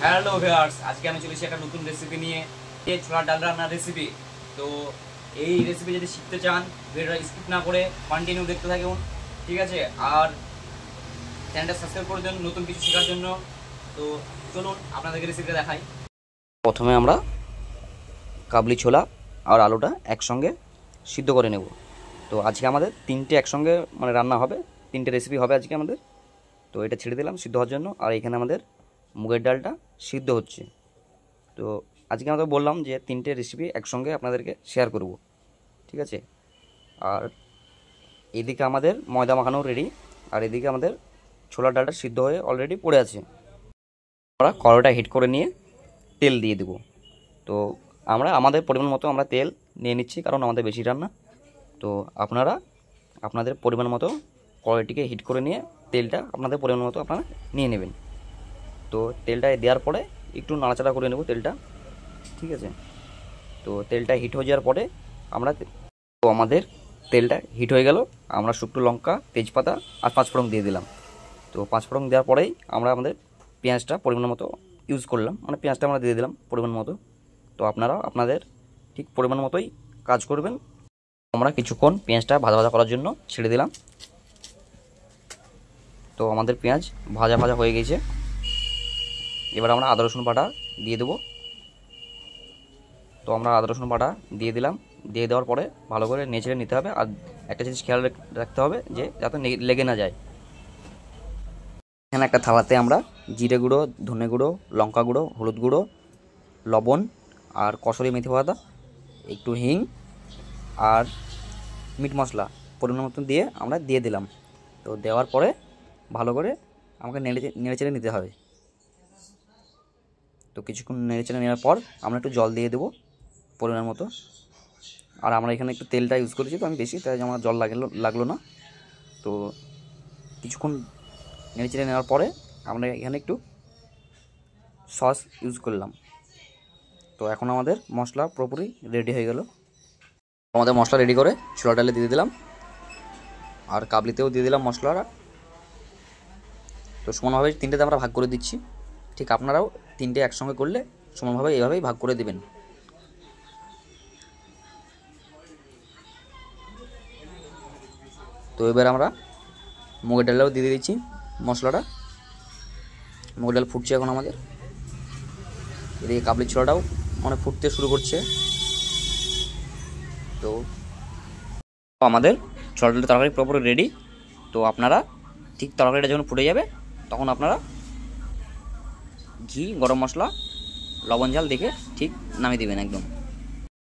Hello viewers, আজকে আমি চলেছি একটা নতুন রেসিপি নিয়ে, এই ছোলার ডাল রান্নার রেসিপি। তো এই রেসিপি যদি শিখতে চান ভিডিওটা স্কিপ না করে কন্টিনিউ দেখতে থাকুন, ঠিক আছে? আর চ্যানেলটা সাবস্ক্রাইব করে দেন নতুন কিছু শেখার জন্য। তো চলুন আপনাদেরকে রেসিপিটা দেখাই। প্রথমে আমরা কাবলি ছোলা আর আলুটা একসঙ্গে সিদ্ধ করে নেব। তো আজকে আমাদের তিনটে একসঙ্গে রান্না হবে, তিনটে রেসিপি হবে আজকে আমাদের। তো এটা ছেড়ে দিলাম সিদ্ধ হওয়ার জন্য। আর এখানে আমাদের মুগের ডালটা সিদ্ধ হচ্ছে। তো আজকে আমরা বললাম যে তিনটে রেসিপি একসঙ্গে আপনাদেরকে শেয়ার করব, ঠিক আছে? আর এদিকে আমাদের ময়দা মাখানো রেডি, আর এদিকে আমাদের ছোলার ডালটা সিদ্ধ হয়ে অলরেডি পড়ে আছে। আমরা কড়াইটা হিট করে নিয়ে তেল দিয়ে দেব। তো আমরা আমাদের পরিমাণ মতো আমরা তেল নিয়ে নিচ্ছি, কারণ আমাদের বেশি রান্না। তো আপনারা আপনাদের পরিমাণ মতো কড়াইটিকে হিট করে নিয়ে তেলটা আপনাদের পরিমাণ মতো আপনারা নিয়ে নেবেন। তো তেলটা দেওয়ার পরে একটু নাড়াচাড়া করে নেব তেলটা, ঠিক আছে? তো তেলটা হিট হয়ে যাওয়ার পরে আমাদের তেলটা হিট হয়ে গেল, আমরা শুকনো লঙ্কা, তেজপাতা আর পাঁচফোড়ন দিয়ে দিলাম। তো পাঁচফোড়ন দেওয়ার পরেই আমরা আমাদের পেঁয়াজটা পরিমাণ মতো ইউজ করলাম, পেঁয়াজটা আমরা দিয়ে দিলাম পরিমাণ মতো। তো আপনারা আপনাদের ঠিক পরিমাণ মতোই কাজ করবেন। আমরা কিছুক্ষণ পেঁয়াজটা ভাজা ভাজা করার জন্য ছেড়ে দিলাম। তো আমাদের পেঁয়াজ ভাজা ভাজা হয়ে গেছে। এবার আমরা আদা রসুন বাটা দিয়ে দেবো। তো আমরা আদা রসুন বাটা দিয়ে দিলাম। দিয়ে দেওয়ার পরে ভালো করে নেড়ে নিতে হবে। আর একটা জিনিস খেয়াল রাখতে হবে যে যাতে লেগে না যায়। এখানে একটা থালাতে আমরা জিরে গুঁড়ো, ধনে গুঁড়ো, লঙ্কা গুঁড়ো, হলুদ গুঁড়ো, লবণ আর কসুরি মেথি পাতা, একটু হিং আর মিট মশলা পরিমাণ মতন দিয়ে আমরা দিয়ে দিলাম। তো দেওয়ার পরে ভালো করে আমাকে নেড়ে নিতে হবে। তো কিছুক্ষণ নেড়ে নেওয়ার পর আমরা একটু জল দিয়ে দেবো পরিমাণ মতো। আর আমরা এখানে একটু তেলটা ইউজ করেছি, তো আমি বেশি, তাই আমার জল লাগলো না। তো কিছুক্ষণ নেড়ে নেওয়ার পরে আমরা এখানে একটু সস ইউজ করলাম। তো এখন আমাদের মশলা পুরোপুরি রেডি হয়ে গেল। আমাদের মশলা রেডি করে ছোলা ডালে দিয়ে দিলাম, আর কাবলিতেও দিয়ে দিলাম মশলাটা। তো সমানভাবে তিনটেতে আমরা ভাগ করে দিচ্ছি। ঠিক আপনারাও তিনটে একসঙ্গে করলে সমানভাবে এইভাবেই ভাগ করে দেবেন। তো এবার আমরা মুগের ডালটাও দিয়ে দিচ্ছি মশলাটা। মুগের ডাল ফুটছে এখন আমাদের। এদিকে কাবলির ছোলাটাও ফুটতে শুরু করছে। তো আমাদের ছোলা ডালের তরকারি পুরোপুরি রেডি। তো আপনারা ঠিক তরকারিটা যখন ফুটে যাবে তখন আপনারা ঘি, গরম মশলা, লবণ, ঝাল দেখে ঠিক নামিয়ে দেবেন একদম।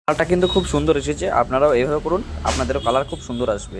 কালারটা কিন্তু খুব সুন্দর এসেছে, আপনারাও এইভাবে করুন, আপনাদেরও কালার খুব সুন্দর আসবে।